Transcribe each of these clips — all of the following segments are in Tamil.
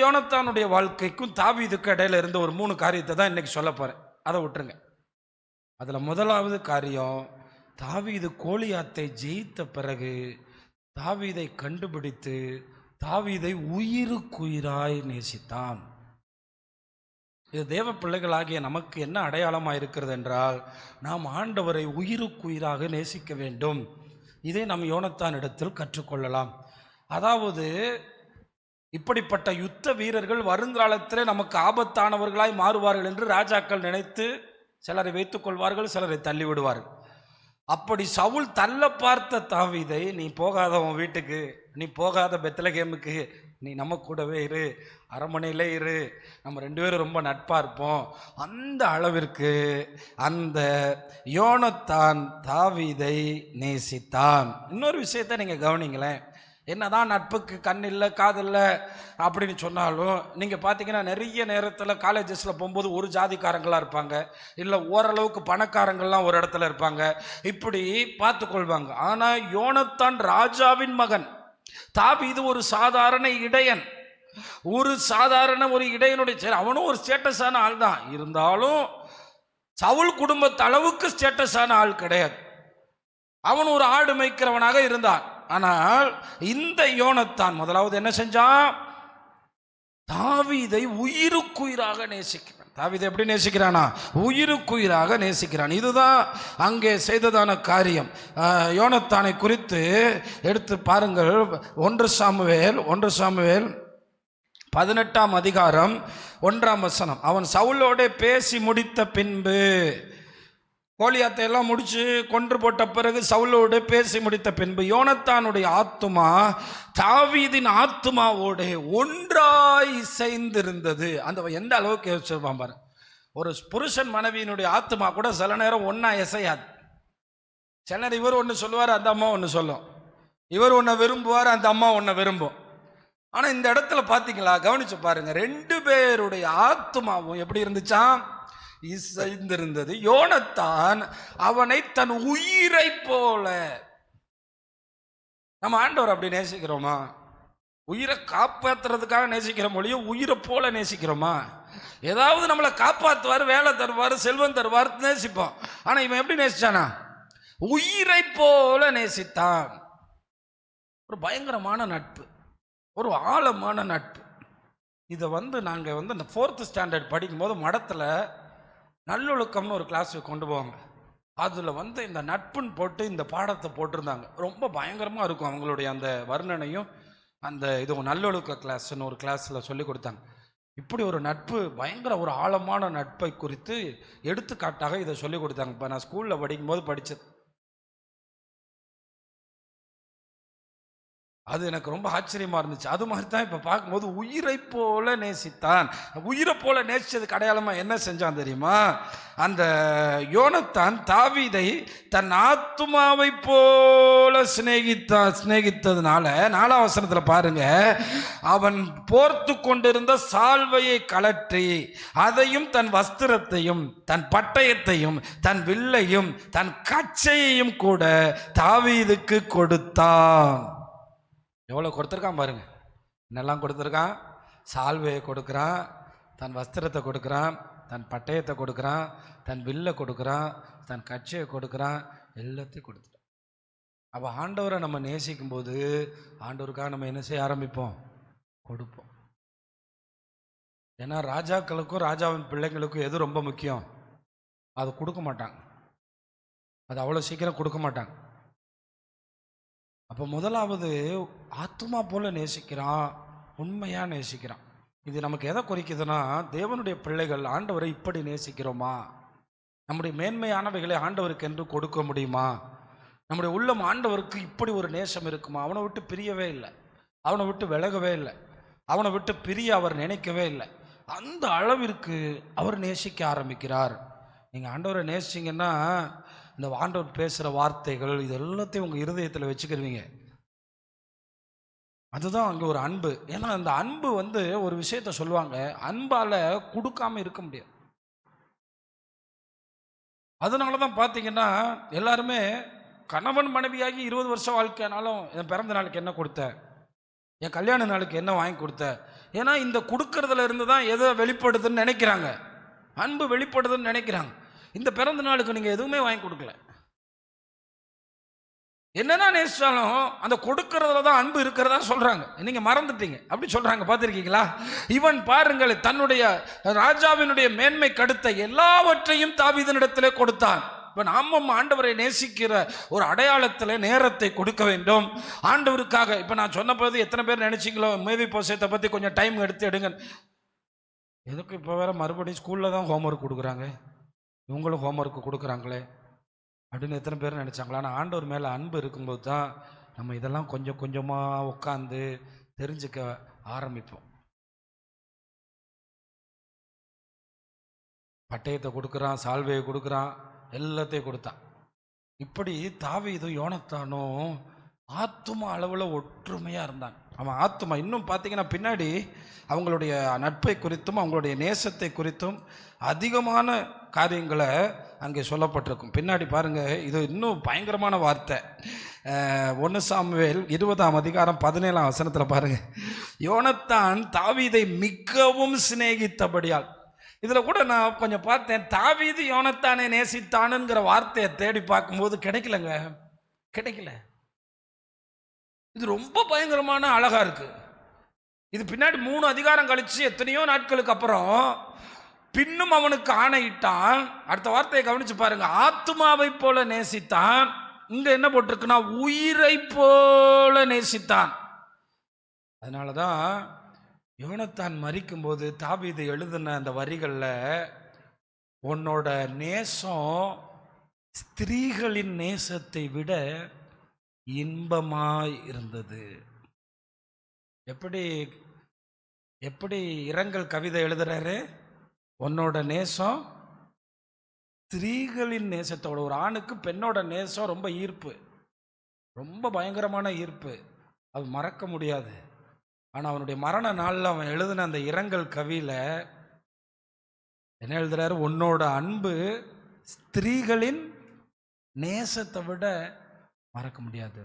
யோனத்தானுடைய வாழ்க்கைக்கும் தாவீதுக்கு இடையில இருந்த ஒரு 3 காரியத்தை தான் இன்னைக்கு சொல்ல போறேன். அதை விட்டுருங்க. அதுல முதலாவது காரியம், தாவீது கோலியாத்தை ஜெயித்த பிறகு தாவீதை கண்டுபிடித்து தாவீதை உயிருக்குயிராய் நேசித்தான். இது தேவ பிள்ளைகளாகிய நமக்கு என்ன அடையாளமாக இருக்கிறது என்றால், நாம் ஆண்டவரை உயிருக்குயிராக நேசிக்க வேண்டும். இதை நாம் யோனத்தான் இடத்தில் கற்றுக்கொள்ளலாம். அதாவது இப்படிப்பட்ட யுத்த வீரர்கள் வருங்காலத்திலே நமக்கு ஆபத்தானவர்களாய் மாறுவார்கள் என்று ராஜாக்கள் நினைத்து சிலரை வைத்துக் கொள்வார்கள், சிலரை தள்ளி விடுவார்கள். அப்படி சவுல் தள்ள பார்த்த தாவீதை, நீ போகாத உன் வீட்டுக்கு, நீ போகாத பெத்லகேமுக்கு, நீ நம்ம கூடவே இரு, அரண்மனையிலே இரு, நம்ம 2 பேரும் ரொம்ப நட்பாக இருப்போம். அந்த அளவிற்கு அந்த யோனத்தான் தாவீதை நேசித்தான். இன்னொரு விஷயத்தை நீங்கள் கவனிங்களேன். என்னதான் நட்புக்கு கண் இல்லை காது இல்லை அப்படின்னு சொன்னாலும், நீங்கள் பார்த்தீங்கன்னா நிறைய நேரத்தில் காலேஜஸில் போகும்போது ஒரு ஜாதிக்காரங்களாக இருப்பாங்க, இல்லை ஓரளவுக்கு பணக்காரங்கள்லாம் ஒரு இடத்துல இருப்பாங்க, இப்படி பார்த்துக்கொள்வாங்க. ஆனால் யோனத்தான் ராஜாவின் மகன், தாவீது ஒரு சாதாரண இடையன், ஒரு இடையனுடைய சரி, அவனும் ஒரு ஸ்டேட்டஸான ஆள் தான். இருந்தாலும் சவுல் குடும்பத்து அளவுக்கு ஸ்டேட்டஸான ஆள் கிடையாது. அவன் ஒரு ஆடு மேய்க்கிறவனாக இருந்தான். ஆனால் இந்த யோனத்தான் முதலாவது என்ன செஞ்சான்? தாவீதை உயிருக்குயிராக நேசிக்கிறான். தாவீதை எப்படி நேசிக்கிறானா? உயிருக்குயிராக நேசிக்கிறான். இதுதான் அங்கே செய்ததான காரியம். யோனத்தானை குறித்து எடுத்து பாருங்கள். 1 சாமுவேல் 18ஆம் அதிகாரம் 1ஆம் வசனம். அவன் சவுலோட பேசி முடித்த பின்பு, கோலியாத்தை எல்லாம் முடிச்சு கொன்று போட்ட பிறகு சவுலோடு பேசி முடித்த பின்பு, யோனத்தானுடைய ஆத்துமா தாவீதின் ஆத்துமாவோடு ஒன்றாய் இசைந்திருந்தது. அந்த எந்த அளவுக்கு யோசிச்சிருப்பான் பாரு. ஒரு புருஷன் மனைவியினுடைய ஆத்துமா கூட சில நேரம் ஒன்னா இசையாது. சில நேரம் இவர் ஒன்று சொல்லுவார், அந்த அம்மா ஒன்று சொல்லும். இவர் ஒன்றை விரும்புவார், அந்த அம்மா ஒன்றை விரும்பும். ஆனால் இந்த இடத்துல பார்த்தீங்களா, கவனிச்சு பாருங்க, 2 பேருடைய ஆத்துமாவும் எப்படி இருந்துச்சான்? இசைந்திருந்தது. யோனத்தான் அவனை தன் உயிரை போல. நம்ம ஆண்டவர் அப்படி நேசிக்கிறோமா? உயிரை காப்பாற்றுறதுக்காக நேசிக்கிற மொழியும் உயிரை போல நேசிக்கிறோமா? ஏதாவது நம்மளை காப்பாற்றுவார், வேலை தருவார், செல்வம் தருவார், நேசிப்போம். ஆனால் இவன் எப்படி நேசிச்சானா? உயிரை போல நேசித்தான். ஒரு பயங்கரமான நட்பு, ஒரு ஆழமான நட்பு. இதை நாங்கள் இந்த 4th ஸ்டாண்டர்ட் படிக்கும்போது மடத்தில் நல்லொழுக்கம்னு ஒரு கிளாஸுக்கு கொண்டு போவாங்க. அதில் இந்த நட்புன்னு போட்டு இந்த பாடத்தை போட்டிருந்தாங்க. ரொம்ப பயங்கரமாக இருக்கும் அவங்களுடைய அந்த வர்ணனையும். அந்த இது நல்லொழுக்க கிளாஸ்ன்னு ஒரு கிளாஸில் சொல்லி கொடுத்தாங்க. இப்படி ஒரு நட்பு, பயங்கர ஒரு ஆழமான நட்பை குறித்து எடுத்துக்காட்டாக இதை சொல்லி கொடுத்தாங்க. இப்போ நான் ஸ்கூலில் படிக்கும்போது படித்தது. அது எனக்கு ரொம்ப ஆச்சரியமா இருந்துச்சு. அது மாதிரி தான் இப்போ பார்க்கும்போது உயிரை போல நேசித்தான். உயிரை போல நேசிச்சதுக்கு அடையாளமா என்ன செஞ்சான் தெரியுமா? அந்த யோனத்தான் தாவீதை தன் ஆத்துமாவை போல சிநேகித்ததுனால 4ஆம் வசனத்தில் பாருங்க, அவன் போர்த்து கொண்டிருந்த சால்வையை கலற்றி அதையும் தன் வஸ்திரத்தையும் தன் பட்டயத்தையும் தன் வில்லையும் தன் கச்சையையும் கூட தாவீதுக்கு கொடுத்தான். எவ்வளோ கொடுத்துருக்கான் பாருங்க. என்னெல்லாம் கொடுத்துருக்கான்? சால்வையை கொடுக்குறான், தன் வஸ்திரத்தை கொடுக்குறான், தன் பட்டயத்தை கொடுக்குறான், தன் வில்லை கொடுக்குறான், தன் கட்சியை கொடுக்குறான், எல்லாத்தையும் கொடுத்துட்டான். அப்போ ஆண்டவரை நம்ம நேசிக்கும் போது ஆண்டவருக்காக நம்ம என்ன செய்ய ஆரம்பிப்போம்? கொடுப்போம். ஏன்னா ராஜாக்களுக்கும் ராஜாவின் பிள்ளைங்களுக்கும் எது ரொம்ப முக்கியம்? அது கொடுக்க மாட்டாங்க. அது அவ்வளோ சீக்கிரம் கொடுக்க மாட்டாங்க. அப்போ முதலாவது ஆத்துமா போல நேசிக்கிறான், உண்மையாக நேசிக்கிறான். இது நமக்கு எதை குறிக்குதுன்னா, தேவனுடைய பிள்ளைகள் ஆண்டவரை இப்படி நேசிக்கிறோமா? நம்முடைய மேன்மையானவைகளை ஆண்டவருக்கு என்று கொடுக்க முடியுமா? நம்முடைய உள்ளம் ஆண்டவருக்கு இப்படி ஒரு நேசம் இருக்குமா? அவனை விட்டு பிரியவே இல்லை, அவனை விட்டு விலகவே இல்லை, அவனை விட்டு பிரிய அவர் நினைக்கவே இல்லை. அந்த அளவிற்கு அவர் நேசிக்க ஆரம்பிக்கிறார். நீங்கள் ஆண்டவரை நேசிச்சிங்கன்னா இந்த ஆண்டவர் பேசுகிற வார்த்தைகள் இது எல்லாத்தையும் உங்கள் இருதயத்தில் வச்சுக்கிருவீங்க. அதுதான் அங்கே ஒரு அன்பு. ஏன்னா அந்த அன்பு ஒரு விஷயத்த சொல்லுவாங்க, அன்பால் கொடுக்காம இருக்க முடியாது. அதனால தான் பார்த்தீங்கன்னா எல்லாருமே கணவன் மனைவியாகி 20 வருஷம் வாழ்க்கையானாலும் என் பிறந்த நாளுக்கு என்ன கொடுத்த, என் கல்யாண நாளுக்கு என்ன வாங்கி கொடுத்த, ஏன்னா இந்த கொடுக்கறதுல இருந்து தான் எதை வெளிப்படுதுன்னு நினைக்கிறாங்க, அன்பு வெளிப்படுதுன்னு நினைக்கிறாங்க. இந்த பிறந்த நாளுக்கு நீங்கள் எதுவுமே வாங்கி கொடுக்கல, என்னதான் நேசிச்சாலும் அந்த கொடுக்கறதுல தான் அன்பு இருக்கிறதா சொல்றாங்க. நீங்க மறந்துட்டீங்க, அப்படி சொல்றாங்க. பார்த்துருக்கீங்களா? இவன் பாருங்கள், தன்னுடைய ராஜாவினுடைய மேன்மை கடுத்த எல்லாவற்றையும் தாவீதினிடத்திலே கொடுத்தான். இப்போ நாமும் ஆண்டவரை நேசிக்கிற ஒரு அடையாளத்தில் நேரத்தை கொடுக்க வேண்டும் ஆண்டவருக்காக. இப்போ நான் சொன்ன போது எத்தனை பேர் நினைச்சிங்களோ மேவி போசத்தை பற்றி கொஞ்சம் டைம் எடுத்து எடுங்க. எதுக்கு இப்போ வேற மறுபடியும் ஸ்கூலில் தான் ஹோம்ஒர்க் கொடுக்குறாங்க, இவங்களும் ஹோம்ஒர்க் கொடுக்குறாங்களே அப்படின்னு எத்தனை பேர் நினச்சாங்களா? ஆனால் ஆண்டவர் மேலே அன்பு இருக்கும்போது தான் நம்ம இதெல்லாம் கொஞ்சம் கொஞ்சமாக உட்காந்து தெரிஞ்சுக்க ஆரம்பிப்போம். பட்டயத்தை கொடுக்குறான், சால்வையை கொடுக்குறான், எல்லாத்தையும் கொடுத்தான். இப்படி தாவீதும் யோனத்தானும் ஆத்தும அளவில் ஒற்றுமையாக இருந்தான். அவன் ஆத்துமா இன்னும் பார்த்தீங்கன்னா பின்னாடி அவங்களுடைய நட்பை குறித்தும் அவங்களுடைய நேசத்தை குறித்தும் அதிகமான காரியங்களை அங்கே சொல்லப்பட்டிருக்கும். பின்னாடி பாருங்கள், இது இன்னும் பயங்கரமான வார்த்தை. 1 சாமுவேல் 20:17 பாருங்கள், யோனத்தான் தாவீதை மிகவும் சிநேகித்தபடியால். இதில் கூட நான் கொஞ்சம் பார்த்தேன், தாவீது யோனத்தானை நேசித்தானுங்கிற வார்த்தையை தேடி பார்க்கும்போது கிடைக்கலங்க, கிடைக்கல. இது ரொம்ப பயங்கரமான அழகா இருக்கு. இது பின்னாடி 3 அதிகாரம் கழிச்சு எத்தனையோ நாட்களுக்கு அப்புறம் பின்னும் அவனுக்கு ஆணையிட்டான். அடுத்த வார்த்தையை கவனிச்சு பாருங்க, ஆத்துமாவை போல நேசித்தான். இங்க என்ன போட்டிருக்குன்னா உயிரை போல நேசித்தான். அதனாலதான் யோனத்தான் மரிக்கும் போது தாவீது எழுதின அந்த வரிகளில் உன்னோட நேசம் ஸ்திரீகளின் நேசத்தை விட இன்பமாய் இருந்தது. எப்படி எப்படி இரங்கல் கவிதை எழுதுறாரு? உன்னோட நேசம் ஸ்திரீகளின் நேசத்தோட. ஒரு ஆணுக்கு பெண்ணோட நேசம் ரொம்ப ஈர்ப்பு, ரொம்ப பயங்கரமான ஈர்ப்பு, அது மறக்க முடியாது. ஆனால் அவனுடைய மரண நாளில் அவன் எழுதின அந்த இரங்கல் கவியில் என்ன எழுதுறாரு? உன்னோட அன்பு ஸ்திரீகளின் நேசத்தை விட மறக்க முடியாது,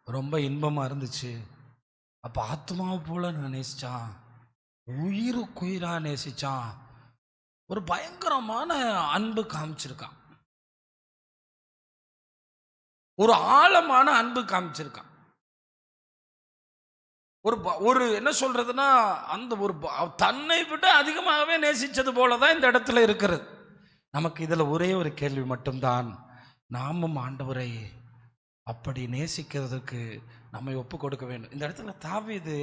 ரொம்ப இன்பமாக இருந்துச்சு. அப்போ ஆத்மாவை போல நான் நேசித்தான், உயிருக்குயிராக நேசித்தான், ஒரு பயங்கரமான அன்பு காமிச்சிருக்கான், ஒரு ஆழமான அன்பு காமிச்சிருக்கான். ஒரு என்ன சொல்றதுன்னா, அந்த ஒரு தன்னை விட அதிகமாகவே நேசிச்சது போலதான் இந்த இடத்துல இருக்கிறது. நமக்கு இதில் ஒரே ஒரு கேள்வி மட்டும்தான், நாமும் ஆண்டவரை அப்படி நேசிக்கிறதுக்கு நம்மை ஒப்பு கொடுக்க வேண்டும். இந்த இடத்துல தாவீது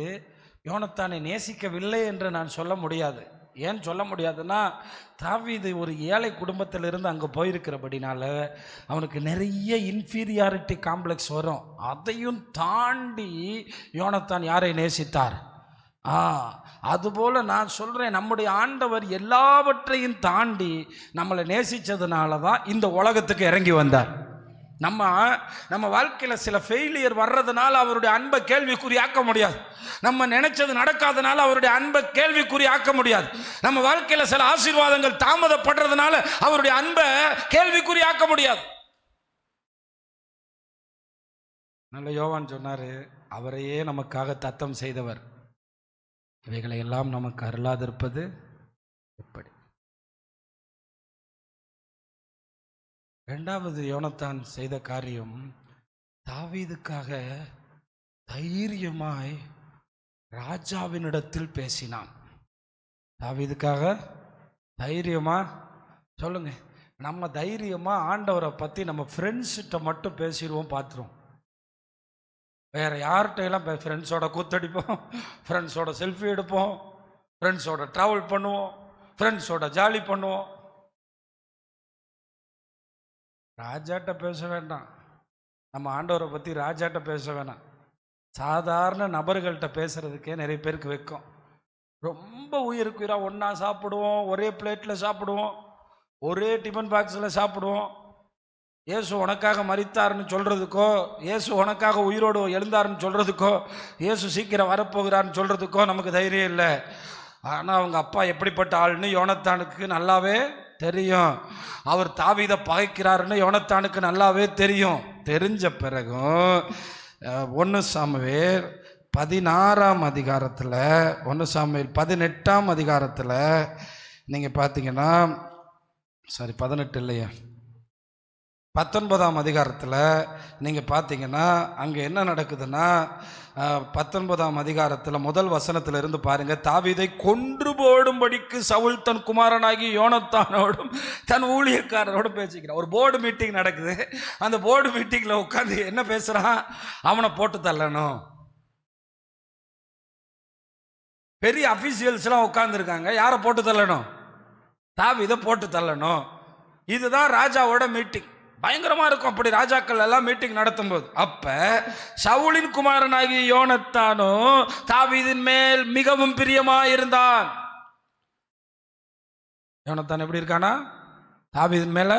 யோனத்தானை நேசிக்கவில்லை என்று நான் சொல்ல முடியாது. ஏன் சொல்ல முடியாதுன்னா, தாவீது ஒரு ஏழை குடும்பத்திலிருந்து அங்கே போயிருக்கிறபடினால அவனுக்கு நிறைய இன்ஃபீரியாரிட்டி காம்ப்ளெக்ஸ் வரும். அதையும் தாண்டி யோனத்தான் யாரை நேசித்தார்? அதுபோல் நான் சொல்கிறேன், நம்முடைய ஆண்டவர் எல்லாவற்றையும் தாண்டி நம்மளை நேசித்ததுனால தான் இந்த உலகத்துக்கு இறங்கி வந்தார். நம்ம வாழ்க்கையில் சில ஃபெயிலியர் வர்றதுனால அவருடைய அன்பை கேள்விக்குறியாக்க முடியாது. நம்ம நினைச்சது நடக்காதனால அவருடைய அன்பை கேள்விக்குறியாக்க முடியாது. நம்ம வாழ்க்கையில் சில ஆசீர்வாதங்கள் தாமதப்படுறதுனால அவருடைய அன்பை கேள்விக்குறியாக்க முடியாது. நல்ல யோவான் சொன்னாரு, அவரையே நமக்காக தத்தம் செய்தவர் இவைகளை எல்லாம் நமக்கு அருளாதிருப்பது எப்படி? இரண்டாவது யோனத்தான் செய்த காரியம், தாவீதுக்காக தைரியமாய் ராஜாவினிடத்தில் பேசினான். தாவீதுக்காக தைரியமா சொல்லுங்க. நம்ம தைரியமா ஆண்டவரை பற்றி நம்ம ஃப்ரெண்ட்ஸ்கிட்ட மட்டும் பேசிடுவோம், பார்த்துருவோம். வேற யார்கிட்ட எல்லாம் ஃப்ரெண்ட்ஸோட கூத்தடிப்போம், ஃப்ரெண்ட்ஸோட செல்ஃபி எடுப்போம், ஃப்ரெண்ட்ஸோட ட்ராவல் பண்ணுவோம், ஃப்ரெண்ட்ஸோட ஜாலி பண்ணுவோம். ராஜாட்ட பேச வேண்டாம், நம்ம ஆண்டவரை பற்றி ராஜாட்ட பேச வேணாம். சாதாரண நபர்கள்ட்ட பேசுறதுக்கே நிறைய பேருக்கு வைக்கும். ரொம்ப உயிருக்குயிராக ஒன்றா சாப்பிடுவோம், ஒரே பிளேட்டில் சாப்பிடுவோம், ஒரே டிஃபன் பாக்ஸில் சாப்பிடுவோம். இயேசு உனக்காக மரித்தார்னு சொல்கிறதுக்கோ, இயேசு உனக்காக உயிரோடு எழுந்தாருன்னு சொல்கிறதுக்கோ, இயேசு சீக்கிரம் வரப்போகிறான்னு சொல்கிறதுக்கோ நமக்கு தைரியம் இல்லை. ஆனால் அவங்க அப்பா எப்படிப்பட்ட ஆள்னு யோனத்தானுக்கு நல்லாவே தெரியும். அவர் தாவீதை பகைக்கிறாருன்னு யோனத்தானுக்கு நல்லாவே தெரியும். தெரிஞ்ச பிறகும் 1 சாமுவேல் 16ஆம் அதிகாரத்தில் 1 சாமுவேல் 18ஆம் அதிகாரத்தில் நீங்கள் பார்த்தீங்கன்னா, சாரி 18 இல்லையா, 19ஆம் அதிகாரத்தில் நீங்கள் பார்த்தீங்கன்னா அங்கே என்ன நடக்குதுன்னா, 19ஆம் அதிகாரத்தில் முதல் வசனத்தில் இருந்து பாருங்க. தாவீதை கொன்று போடும்படிக்கு சவுல் தன் குமாரனாகி யோனத்தானோடும் தன் ஊழியக்காரரோடும் பேசிக்கிறான். ஒரு போர்டு மீட்டிங் நடக்குது. அந்த போர்டு மீட்டிங்கில் உட்காந்து என்ன பேசுகிறான்? அவனை போட்டு தள்ளணும். பெரிய அபிஷியல்ஸ்லாம் உட்காந்துருக்காங்க. யாரை போட்டு தள்ளணும்? தாவீதை போட்டு தள்ளணும். இதுதான் ராஜாவோட மீட்டிங். பயங்கரமா இருக்கும் அப்படி ராஜாக்கள் எல்லாம் மீட்டிங் நடத்தும் போது. அப்ப சவுலின் குமாரனாகி யோனத்தானும் தாவீதின் மேல் மிகவும் பிரியமா இருந்தான். யோனத்தான் எப்படி இருக்கானா? தாவீதின் மேல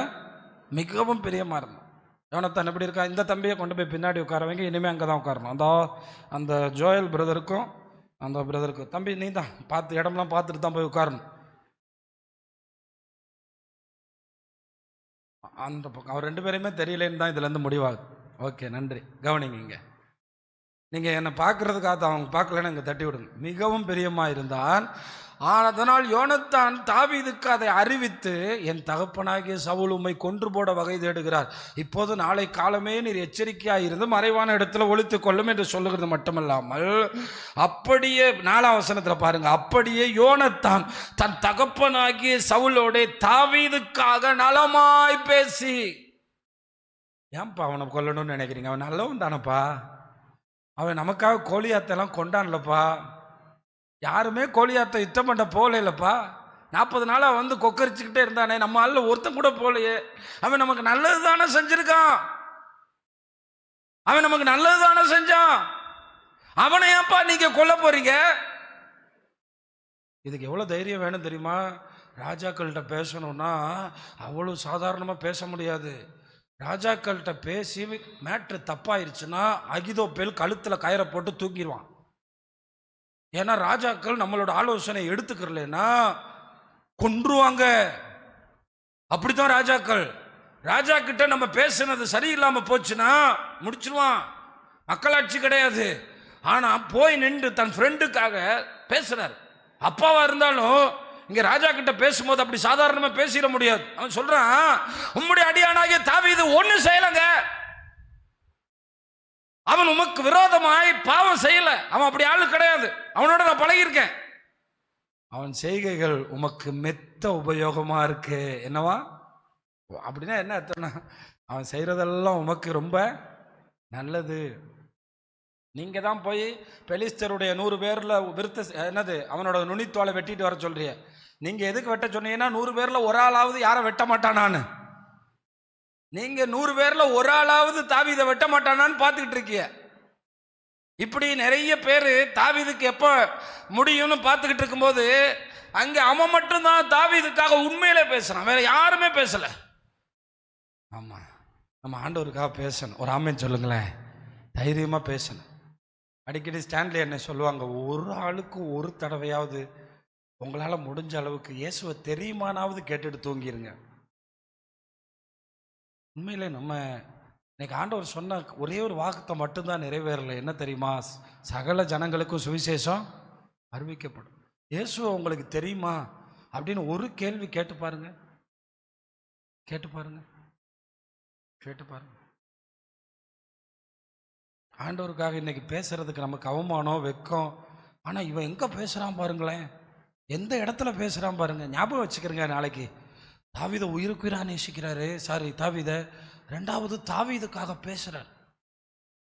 மிகவும் பிரியமா இருந்தான். யோனத்தான் எப்படி இருக்கா? இந்த தம்பியை கொண்டு போய் பின்னாடி உட்கார வைங்க, இனிமே அங்கதான் உட்காரணும். அந்த ஜோயல் பிரதருக்கும் அந்த பிரதருக்கும், தம்பி நீ தான் பார்த்து இடம்லாம் பார்த்துட்டு தான் போய் உட்காரணும். அந்த பக்கம் அவர் 2 பேரையுமே தெரியலேன்னு தான் இதுலேருந்து முடிவாகுது. ஓகே, நன்றி. கவனிங்க, இங்கே நீங்கள் என்னை பார்க்கறதுக்காக அவங்க பார்க்கலன்னு இங்கே தட்டி விடுங்க. மிகவும் பிரியமாக இருந்தான். அதனால் யோனத்தான் தாவீதுக்கு அதை அறிவித்து, என் தகப்பனாகிய சவுல் உம்மை கொன்று போட வகை தேடுகிறார். இப்போது நாளை காலமே நீர் எச்சரிக்கையாக இருந்து மறைவான இடத்துல ஒளித்துக் கொள்ளும் என்று சொல்லுகிறது மட்டுமல்லாமல், அப்படியே 4ஆம் வசனத்தில் பாருங்க, அப்படியே யோனத்தான் தன் தகப்பனாகிய சவுலோட தாவீதுக்காக நலமாய் பேசி. ஏன்பா அவனை கொல்லணும்னு நினைக்கிறீங்க? அவன் நல்லவன் தானப்பா. அவன் நமக்காக கோலியாத்தெல்லாம் கொண்டான்லப்பா. யாருமே கோலியாத்தை யுத்தம் பண்ண போகல இல்லப்பா. 40 நாளாக வந்து கொக்கரிச்சுக்கிட்டே இருந்தானே, நம்ம ஆள் ஒருத்தன் கூட போலையே. அவன் நமக்கு நல்லது தானே செஞ்சிருக்கான். அவன் நமக்கு நல்லது தானே செஞ்சான். அவனை ஏன்பா நீங்க கொல்ல போறீங்க? இதுக்கு எவ்வளவு தைரியம் வேணும் தெரியுமா? ராஜாக்கள்கிட்ட பேசணும்னா அவ்வளவு சாதாரணமா பேச முடியாது. ராஜாக்கள்கிட்ட பேசி மேட்ரு தப்பாயிருச்சுன்னா அகிதோப்பேல் கழுத்துல கயிறை போட்டு தூக்கிடுவான். ஏன்னா ராஜாக்கள் நம்மளோட ஆலோசனை எடுத்துக்கிறலன்னா கொன்றுவாங்க. அப்படித்தான் ராஜாக்கள். ராஜா கிட்ட நம்ம பேசுனது சரியில்லாம போச்சுன்னா முடிச்சிருவான். மக்களாட்சி கிடையாது. ஆனா போய் நின்று தன் ஃப்ரெண்டுக்காக பேசுறாரு. அப்பாவா இருந்தாலும் இங்க ராஜா கிட்ட பேசும்போது அப்படி சாதாரணமா பேசிட முடியாது. அவன் சொல்றான், உம்முடைய அடியானாகிய தாவீது ஒண்ணு செய்யலங்க. அவன் உமக்கு விரோதமாய் பாவம் செய்யல. அவன் அப்படி ஆளு கிடையாது. அவனோட நான் பழகியிருக்கேன். அவன் செய்கைகள் உமக்கு மெத்த உபயோகமா இருக்கு. என்னவா அப்படின்னா என்ன அர்த்தம்னா, அவன் செய்யறதெல்லாம் உமக்கு ரொம்ப நல்லது. நீங்க தான் போய் பெலிஸ்தருடைய 100 பேர்ல விருத்த என்னது அவனோட நுனித்தோலை வெட்டிட்டு வர சொல்றிய. நீங்க எதுக்கு வெட்ட சொன்னீங்கன்னா 100 பேர்ல ஒரு ஆளாவது யாரை வெட்ட மாட்டானான்னு. நீங்க 100 பேர்ல ஒரு ஆளாவது தாவீதை வெட்ட மாட்டானான்னு பார்த்துக்கிட்டு இருக்கிய. இப்படி நிறைய பேர் தாவீதுக்கு எப்ப முடியும்னு பார்த்துக்கிட்டு இருக்கும்போது அங்க அவன் மட்டும்தான் தாவீதுக்காக உண்மையிலே பேசுறான். வேற யாருமே பேசல. ஆமா, நம்ம ஆண்டவருக்காக பேசணும். ஒரு ஆமேன் சொல்லுங்களேன். தைரியமா பேசணும். அடிக்கடி ஸ்டான்லி என்ன சொல்லுவாங்க, ஒரு ஆளுக்கு ஒரு தடவையாவது உங்களால முடிஞ்ச அளவுக்கு இயேசுவை தெரியுமானாவது கேட்டுட்டு தூங்கிருங்க. உண்மையிலே நம்ம இன்னைக்கு ஆண்டவர் சொன்ன ஒரே ஒரு வாக்குத்தை மட்டும்தான் நிறைவேறலை. என்ன தெரியுமா? சகல ஜனங்களுக்கும் சுவிசேஷம் அறிவிக்கப்படும். இயேசுவை உங்களுக்கு தெரியுமா அப்படின்னு ஒரு கேள்வி கேட்டு பாருங்க. கேட்டு பாருங்க. கேட்டு பாருங்க. ஆண்டவருக்காக இன்னைக்கு பேசுறதுக்கு நமக்கு அவமானம், வெக்கம். ஆனா இவன் எங்க பேசுறான் பாருங்களேன். எந்த இடத்துல பேசுறான் பாருங்க. ஞாபகம் வச்சுக்கிறேங்க. நாளைக்கு தாவீதை உயிருக்குயிரா நேசிக்கிறாரு. தாவீதை 2வது தாவீதுக்காக பேசுறார்.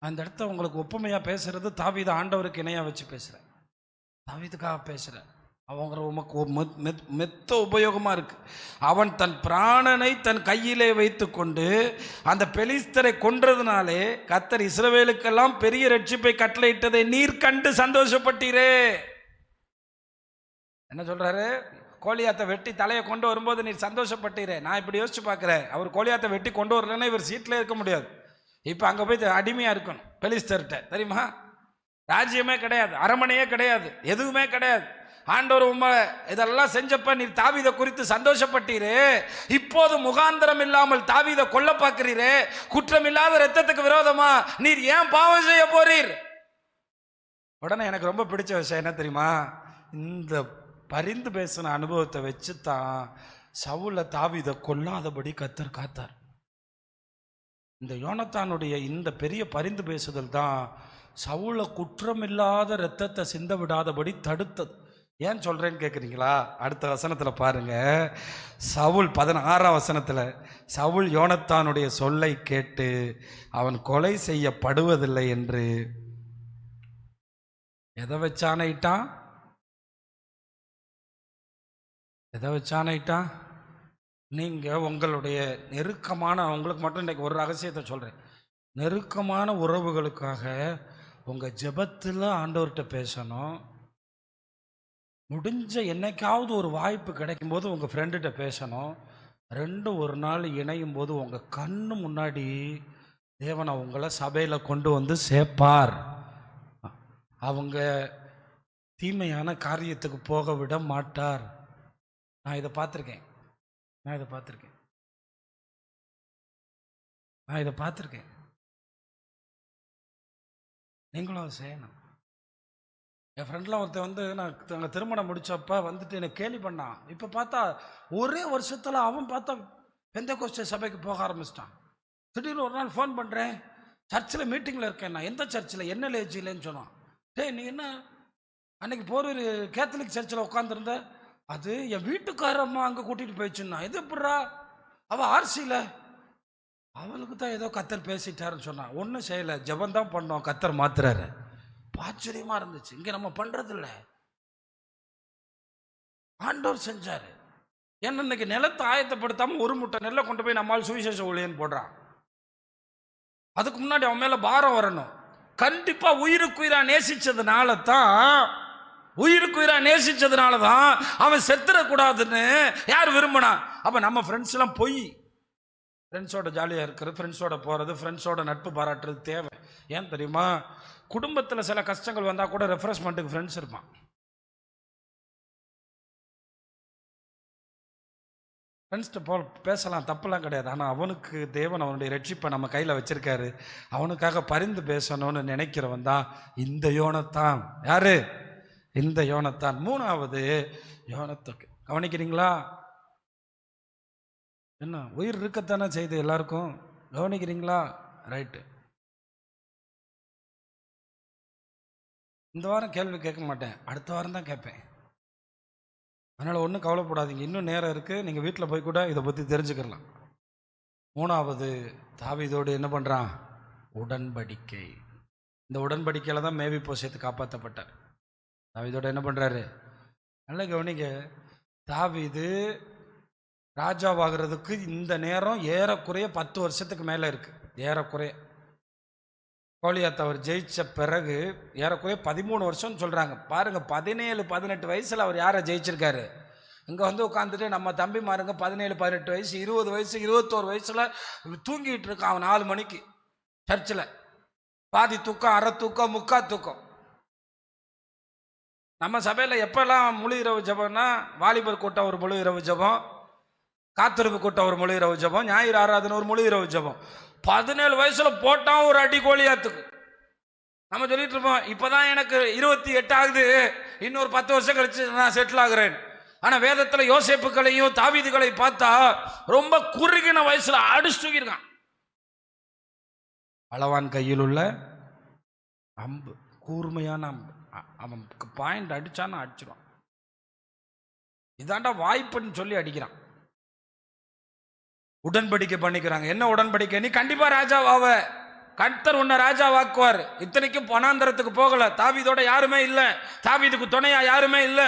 அந்த இடத்த உங்களுக்கு ஒப்புமையா பேசுறது தாவீதை ஆண்டவருக்கு இணையா வச்சு பேசுறேன். தாவீதுக்காக பேசுறேன். அவங்க உமக்கு மெத்த உபயோகமா இருக்கு. அவன் தன் பிராணனை தன் கையிலே வைத்து கொண்டு அந்த பெலிஸ்தரை கொன்றதுனாலே கர்த்தர் இஸ்ரவேலுக்கெல்லாம் பெரிய ரட்சிப்பை கட்டளையிட்டதை நீர் கண்டு சந்தோஷப்பட்டீரே. என்ன சொல்றாரு? கோலியாத்தை வெட்டி தலையை கொண்டு வரும்போது நீர் சந்தோஷப்பட்டீரே. நான் இப்படி யோசிச்சு பார்க்கிறேன், அவர் கோலியாத்தை வெட்டி கொண்டு வரலன்னா இவர் சீட்ல இருக்க முடியாது. இப்ப அங்க போய் அடிமையா இருக்கணும் பெலிஸ்தர்கிட்ட. தெரியுமா? ராஜ்யமே கிடையாது, அரமனையே கிடையாது, எதுவுமே கிடையாது. ஆண்டவர் உம்மை இதெல்லாம் செஞ்சப்ப நீர் தாவீதை குறித்து சந்தோஷப்பட்டீரே. இப்போது முகாந்திரம் இல்லாமல் தாவீதை கொல்ல பார்க்கிறீரே. குற்றமில்லாத ரத்தத்துக்கு விரோதமா நீர் ஏன் பாவம் செய்ய போறீர்? உடனே எனக்கு ரொம்ப பிடிச்ச விஷயம் என்ன தெரியுமா, இந்த பரிந்து பேசின அனுபவத்தை வச்சு தான் சவுல தாவீதை கொல்லாதபடி கர்த்தர் காத்தார். இந்த யோனத்தானுடைய இந்த பெரிய பரிந்து பேசுதல் தான் சவுல குற்றமில்லாத இரத்தத்தை சிந்த விடாதபடி தடுத்தது. ஏன் சொல்றேன்னு கேட்குறீங்களா? அடுத்த வசனத்துல பாருங்க. சவுல் 16ஆம் வசனத்துல, சவுல் யோனத்தானுடைய சொல்லை கேட்டு அவன் கொலை செய்யப்படுவதில்லை என்று எதை வச்சானைட்டான்? எதை வச்சானைட்டான்? நீங்க உங்களுடைய நெருக்கமான, உங்களுக்கு மட்டும் இன்னைக்கு ஒரு ரகசியத்தை சொல்றேன், நெருக்கமான உறவுகளுக்காக உங்க ஜெபத்தில் ஆண்டவர்கிட்ட பேசணும். முடிஞ்ச என்னைக்காவது ஒரு வாய்ப்பு கிடைக்கும் போது உங்கள் ஃப்ரெண்டுகிட்ட பேசணும். ரெண்டும் ஒரு நாள் இணையும் போது உங்கள் கண்ணு முன்னாடி தேவன் அவங்கள சபையில் கொண்டு வந்து சேர்ப்பார். அவங்க தீமையான காரியத்துக்கு போக விட மாட்டார். நான் இதை பார்த்துருக்கேன். நீங்களும் அதை செய்யணும். என் ஃப்ரெண்ட்லாம் ஒருத்தர் வந்து நாங்கள் திருமணம் முடித்தப்போ வந்துட்டு எனக்கு கேலி பண்ணான். இப்போ பார்த்தா ஒரே வருஷத்தில் அவன் பார்த்தா பெந்தெகோஸ்தே சபைக்கு போக ஆரம்பிச்சிட்டான். திடீர்னு ஒரு நாள் ஃபோன் பண்ணுறேன், சர்ச்சில் மீட்டிங்கில் இருக்கேன். நான் எந்த சர்ச்சில், என்ன லேஜிலேன்னு சொன்னான். டேய் நீ என்ன அன்னைக்கு போகிற கேத்தலிக் சர்ச்சில் உட்காந்துருந்த? அது என் வீட்டுக்காரம்மா அங்கே கூட்டிகிட்டு போயிடுச்சுன்னா. எது எப்பட்றா? அவள் ஆர்சியில், அவளுக்கு தான் ஏதோ கத்தர் பேசிட்டாருன்னு சொன்னான். ஒன்றும் செய்யலை, ஜெபந்தான் பண்ணோம், கத்தர் மாத்துறாரு. ஆச்சரியமா இருந்துச்சு. இங்க நம்ம பண்றது இல்ல, ஆண்டவர் செஞ்சாரு. ஏன்னா இன்னைக்கு நிலத்தை ஆயத்தப்படுத்தாம ஒரு முட்டை நெல்லை கொண்டு போய் நம்மால் சுவிசேஷ ஊழியன்னு போடுறான். அதுக்கு முன்னாடி அவன் மேல பாரம் வரணும். கண்டிப்பா உயிருக்குயிரா நேசிச்சதுனால தான் அவன் செத்துறக்கூடாதுன்னு யார் விரும்பினா? அப்ப நம்ம ஃப்ரெண்ட்ஸ் எல்லாம் போய் ஃப்ரெண்ட்ஸோட ஜாலியாக இருக்கிறது, ஃப்ரெண்ட்ஸோட போகிறது, ஃப்ரெண்ட்ஸோட நட்பு பாராட்டுறது தேவை. ஏன் தெரியுமா? குடும்பத்தில் சில கஷ்டங்கள் வந்தால் கூட ரெஃப்ரெஷ்மெண்ட்டுக்கு ஃப்ரெண்ட்ஸ் இருப்பான். ஃப்ரெண்ட்ஸ்கிட்ட பேசலாம், தப்புலாம் கிடையாது. ஆனால் அவனுக்கு தேவன் அவனுடைய ரட்சிப்பை நம்ம கையில் வச்சிருக்காரு. அவனுக்காக பரிந்து பேசணும்னு நினைக்கிறவன் தான் இந்த யோனத்தான். யாரு? இந்த யோனத்தான். 3வது யோனத்துக்கு கவனிக்கிறீங்களா? என்ன உயிர் இருக்கத்தானே செய்து எல்லாருக்கும், கவனிக்கிறீங்களா? ரைட்டு. இந்த வாரம் கேள்வி கேட்க மாட்டேன், அடுத்த வாரம் தான் கேட்பேன். அதனால் ஒன்றும் கவலைப்படாதீங்க, இன்னும் நேரம் இருக்குது. நீங்கள் வீட்டில் போய் கூட இதை பற்றி தெரிஞ்சுக்கலாம். 3வது தாவீதோடு என்ன பண்ணுறான்? உடன்படிக்கை. இந்த உடன்படிக்கையில் தான் மேவிபோசேத் காப்பாற்றப்பட்டார். தாவீதோடு என்ன பண்ணுறாரு? நல்ல கவனிங்க. தாவீது ராஜாவாகிறதுக்கு இந்த நேரம் ஏறக்குறைய 10 வருஷத்துக்கு மேலே இருக்கு. ஏறக்குறைய கோலியாத் அவர் ஜெயிச்ச பிறகு ஏறக்குறைய 13 வருஷம்னு சொல்றாங்க. பாருங்க, 17-18 வயசுல அவர் யாரை ஜெயிச்சிருக்காரு? இங்க வந்து உட்காந்துட்டு நம்ம தம்பி மாருங்க 17-18 வயசு, 20 வயசு, 21 வயசுல தூங்கிட்டு இருக்கான். அவன் 4 மணிக்கு சர்ச்சில் பாதி தூக்கம், அரை தூக்கம், முக்கா தூக்கம். நம்ம சபையில் எப்பெல்லாம் முழு இரவு ஜபம்னா, வாலிபர் கூட்டம் ஒரு முழு இரவு ஜபம், காத்திருப்பு கூட்டம் ஒரு முழு இரவு ஜபம், ஞாயிறு ஆராதனை ஒரு முழு இரவு ஜபம். 17 வயசுல போட்டான் ஒரு அடி கோலியாத்துக்கு. நம்ம சொல்லிட்டு இருப்போம், இப்பதான் எனக்கு 28 ஆகுது, இன்னொரு 10 வருஷம் கழிச்சு நான் செட்டில் ஆகுறேன். ஆனா வேதத்துல யோசேப்புகளையும் தாவீதுகளை பார்த்தா ரொம்ப குறுகின வயசுல அடிச்சு தூக்கிருக்கான். பலவான் கையில் உள்ள அம்பு, கூர்மையான அம்பு, அவன் பாயிண்ட் அடிச்சான்னு அடிச்சிருவான். இதாண்டா வாய்ப்புன்னு சொல்லி அடிக்கிறான். உடன்படிக்கை பண்ணிக்கிறாங்க. என்ன உடன்படிக்கை? நீ கண்டிப்பா ராஜாவாவ, கர்த்தர் உன்னை ராஜாவாக்குவார். இத்தனைக்கும் பொனாந்தரத்துக்கு போகல, தாவீதோட யாருமே இல்ல, தாவீதுக்கு துணையா யாருமே இல்ல.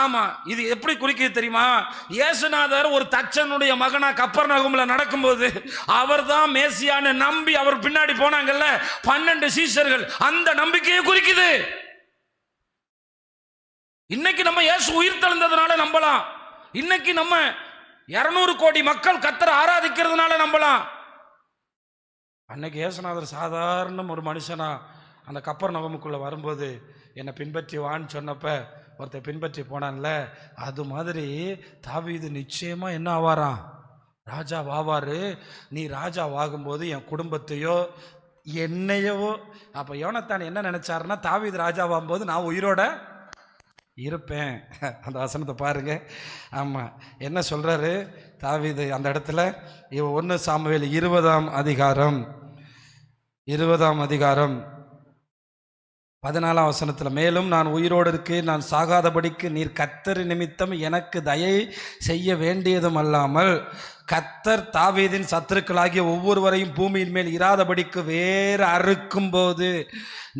ஆமா, இது எப்படி குறிக்கிறது தெரியுமா? இயேசுநாதர் ஒரு தச்சனுடைய மகனா கப்பர்நகூம்ல நடக்கும்போது அவர் தான் மேசியான்னு நம்பி அவர் பின்னாடி போனாங்கல்ல 12 சீஷர்கள், அந்த நம்பிக்கையை குறிக்குது. இன்னைக்கு நம்ம இயேசு உயிர் தெழுந்ததுனால நம்பலாம். இன்னைக்கு நம்ம 200 கோடி மக்கள் கர்த்தரை ஆராதிக்கிறதுனால நம்பலாம். அன்னைக்கு இயேசுநாதர் சாதாரண ஒரு மனுஷனா அந்த கப்பர்நகூமுக்குள்ள வரும்போது என்னை பின்பற்றி வான்னு சொன்னப்ப ஒருத்தர் பின்பற்றி போனான்ல, அது மாதிரி தாவீது நிச்சயமா என்ன ஆவாராம்? ராஜா ஆவாரு. நீ ராஜா ஆகும்போது என் குடும்பத்தையோ என்னையவோ. அப்போ யோனத்தான் என்ன நினைச்சாருன்னா, தாவீது ராஜாவாகும் போது நான் உயிரோட இருப்பேன். அந்த வசனத்தை பாருங்க. ஆமாம், என்ன சொல்றாரு தாவீது அந்த இடத்துல? 1 சாமுவேல் 20ஆம் அதிகாரம் 14ஆம் வசனத்தில், மேலும் நான் உயிரோடு இருக்கேன், நான் சாகாதபடிக்கு நீர் கர்த்தர் நிமித்தம் எனக்கு தயை செய்ய வேண்டியதும் அல்லாமல் கர்த்தர் தாவீதின் சத்துருக்களாகிய ஒவ்வொருவரையும் பூமியின் மேல் இராதபடிக்கு வேறு அறுக்கும் போது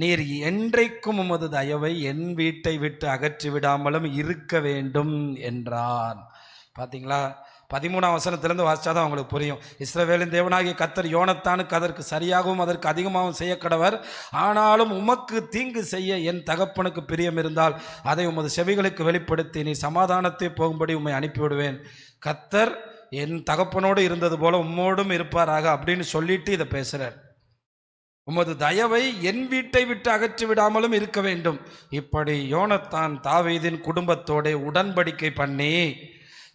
நீர் என்றைக்கும் உமது தயவை என் வீட்டை விட்டு அகற்றி விடாமலும் இருக்க வேண்டும் என்றான். பார்த்தீங்களா? 13ஆம் வசனத்திலிருந்து வாசிச்சாதான் அவங்களுக்கு புரியும். இஸ்ரவேலின் தேவனாகிய கர்த்தர் யோனத்தானுக்கு அதற்கு சரியாகவும் அதற்கு அதிகமாகவும் செய்ய கடவர். ஆனாலும் உமக்கு தீங்கு செய்ய என் தகப்பனுக்கு பிரியம் இருந்தால் அதை உமது செவிகளுக்கு வெளிப்படுத்தி நீ சமாதானத்தை போகும்படி உம்மை அனுப்பிவிடுவேன். கர்த்தர் என் தகப்பனோடு இருந்தது போல உம்மோடும் இருப்பாராக அப்படின்னு சொல்லிட்டு இதை பேசுறார். உமது தயவை என் வீட்டை விட்டு அகற்றி விடாமலும் இருக்க வேண்டும். இப்படி யோனத்தான் தாவீதின் குடும்பத்தோட உடன்படிக்கை பண்ணி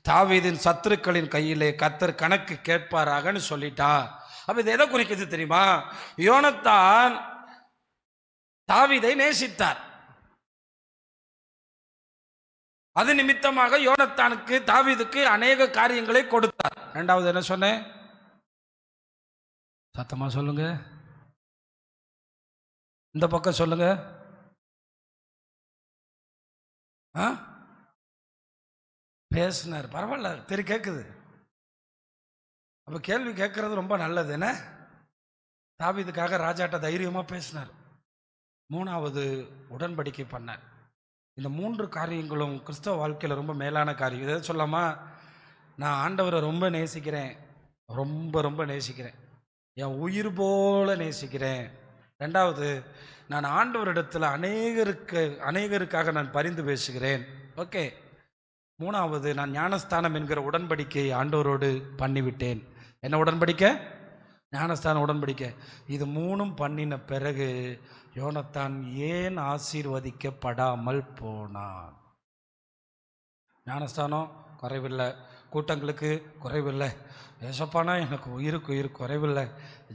தாவீதின் சத்துருக்களின் கையிலே கர்த்தர் கணக்கு கேட்பாராகன்னு சொல்லிட்டார். அப்ப இது எதை குறிக்கிறது தெரியுமா? யோனத்தான் தாவீதை நேசித்தார். அது நிமித்தமாக யோனத்தானுக்கு தாவீதுக்கு அநேக காரியங்களை கொடுத்தார். இரண்டாவது என்ன சொன்னேன்? சத்தமா சொல்லுங்க, இந்த பக்கம் சொல்லுங்க. பேசினார், பரவாயில்ல, தெரிய கேட்குது. அப்போ கேள்வி கேட்கறது ரொம்ப நல்லது. என்ன? தாவீதுக்காக ராஜாட்ட தைரியமாக பேசினார். மூணாவது உடன்படிக்கை பண்ணார். இந்த 3 காரியங்களும் கிறிஸ்தவ வாழ்க்கையில் ரொம்ப மேலான காரியம். இதை சொல்லாமா, நான் ஆண்டவரை ரொம்ப நேசிக்கிறேன், ரொம்ப ரொம்ப நேசிக்கிறேன், என் உயிர் போல நேசிக்கிறேன். ரெண்டாவது, நான் ஆண்டவரிடத்தில் அநேகருக்காக நான் பரிந்து பேசுகிறேன். ஓகே. மூணாவது, நான் ஞானஸ்தானம் என்கிற உடன்படிக்கையை ஆண்டவரோடு பண்ணிவிட்டேன். என்ன உடன்படிக்கை? ஞானஸ்தான உடன்படிக்கை. இது 3ம் பண்ணின பிறகு யோனத்தான் ஏன் ஆசீர்வதிக்கப்படாமல் போனான்? ஞானஸ்தானம் குறைவில்லை, கூட்டங்களுக்கு குறைவில்லை, ஏசப்பானா எனக்கு உயிருக்கு உயிர் குறைவில்லை,